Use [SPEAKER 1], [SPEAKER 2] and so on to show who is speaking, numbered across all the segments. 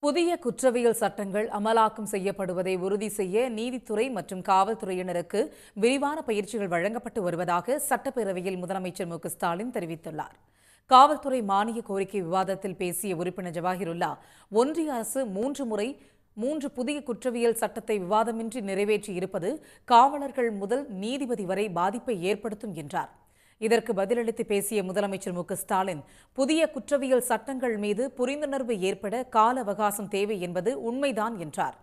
[SPEAKER 1] புதிய குற்றவியல் சட்டங்கள் அமலாக்கம் செய்யப்படுவதை உறுதி செய்ய நீதித்துறை மற்றும் காவல்துறையினருக்கு விரிவான பயிற்சிகள் வழங்கப்பட்டு வருவதாக சட்டப்பேரவையில் முதலமைச்சர் ஸ்டாலின் தெரிவித்துள்ளார். காவல்துறை மானிய கோரிக்கை விவாதத்தில் பேசிய உறுப்பினர் ஜவாஹிருல்லா, ஒன்றிய அரசு மூன்று புதிய குற்றவியல் சட்டத்தை விவாதமின்றி நிறைவேற்றியிருப்பது காவலர்கள் முதல் நீதிபதி வரை பாதிப்பை ஏற்படுத்தும் என்றார். இதற்கு பதிலளித்து பேசிய முதலமைச்சர் ஸ்டாலின், புதிய குற்றவியல் சட்டங்கள் மீது புரிந்துணர்வு ஏற்பட கால அவகாசம் தேவை என்பது உண்மைதான் என்றார்.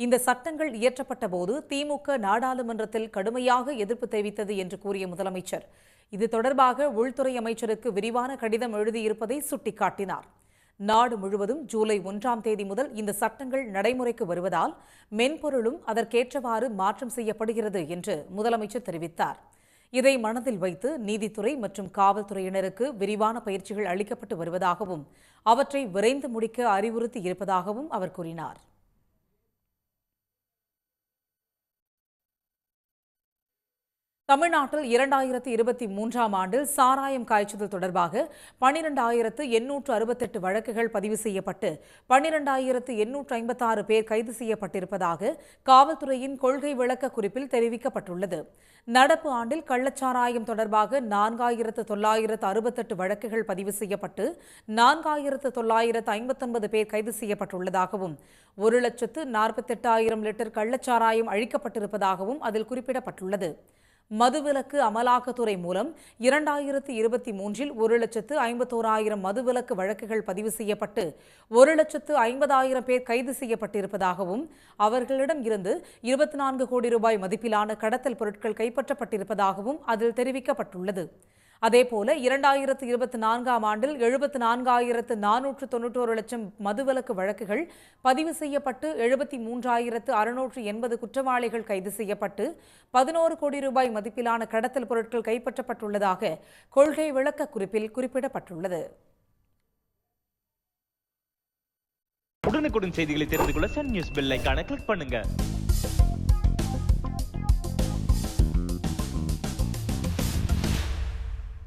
[SPEAKER 1] இந்த சட்டங்கள் இயற்றப்பட்ட போது திமுக நாடாளுமன்றத்தில் கடுமையாக எதிர்ப்பு தெரிவித்தது என்று கூறிய முதலமைச்சர், இது தொடர்பாக உள்துறை அமைச்சருக்கு விரிவான கடிதம் எழுதியிருப்பதை சுட்டிக்காட்டினார். நாடு முழுவதும் ஜூலை 1ஆம் தேதி முதல் இந்த சட்டங்கள் நடைமுறைக்கு வருவதால் மென்பொருளும் அதற்கேற்றவாறு மாற்றம் செய்யப்படுகிறது என்று முதலமைச்சர் தெரிவித்தார். இதை மனதில் வைத்து நீதித்துறை மற்றும் காவல்துறையினருக்கு விரிவான பயிற்சிகள் அளிக்கப்பட்டு வருவதாகவும் அவற்றை விரைந்து முடிக்க அறிவுறுத்தி இருப்பதாகவும் அவர் கூறினார். தமிழ்நாட்டில் 2023ஆம் ஆண்டில் சாராயம் காய்ச்சுதல் தொடர்பாக 12,868 வழக்குகள் பதிவு செய்யப்பட்டு 12,856 பேர் கைது செய்யப்பட்டிருப்பதாக காவல்துறையின் கொள்கை விளக்க குறிப்பில் தெரிவிக்கப்பட்டுள்ளது. நடப்பு ஆண்டில் கள்ளச்சாராயம் தொடர்பாக 4,968 வழக்குகள் பதிவு செய்யப்பட்டு 4,959 பேர் கைது செய்யப்பட்டுள்ளதாகவும் 1,48,000 லிட்டர் கள்ளச்சாராயம் அழிக்கப்பட்டிருப்பதாகவும் அதில் குறிப்பிடப்பட்டுள்ளது. மதுவிலக்கு அமலாக்கத்துறை மூலம் 2023இல் 1,51,000 மதுவிலக்கு வழக்குகள் பதிவு செய்யப்பட்டு 1,50,000 பேர் கைது செய்யப்பட்டிருப்பதாகவும் அவர்களிடம் இருந்து 24 கோடி ரூபாய் மதிப்பிலான கடத்தல் பொருட்கள் கைப்பற்றப்பட்டிருப்பதாகவும் அதில் தெரிவிக்கப்பட்டுள்ளது. அதேபோல 2024ஆம் ஆண்டில் 74,491 லட்சம் மதுவிலக்கு வழக்குகள் பதிவு செய்யப்பட்டு 73,680 குற்றவாளிகள் கைது செய்யப்பட்டு 11 கோடி ரூபாய் மதிப்பிலான கடத்தல் பொருட்கள் கைப்பற்றப்பட்டுள்ளதாக கொள்கை விளக்க குறிப்பில் குறிப்பிடப்பட்டுள்ளது.
[SPEAKER 2] உடனுக்குடன் செய்திகளை தெரிந்து கொள்ள சன் நியூஸ் பெல் ஐகானை கிளிக் பண்ணுங்க.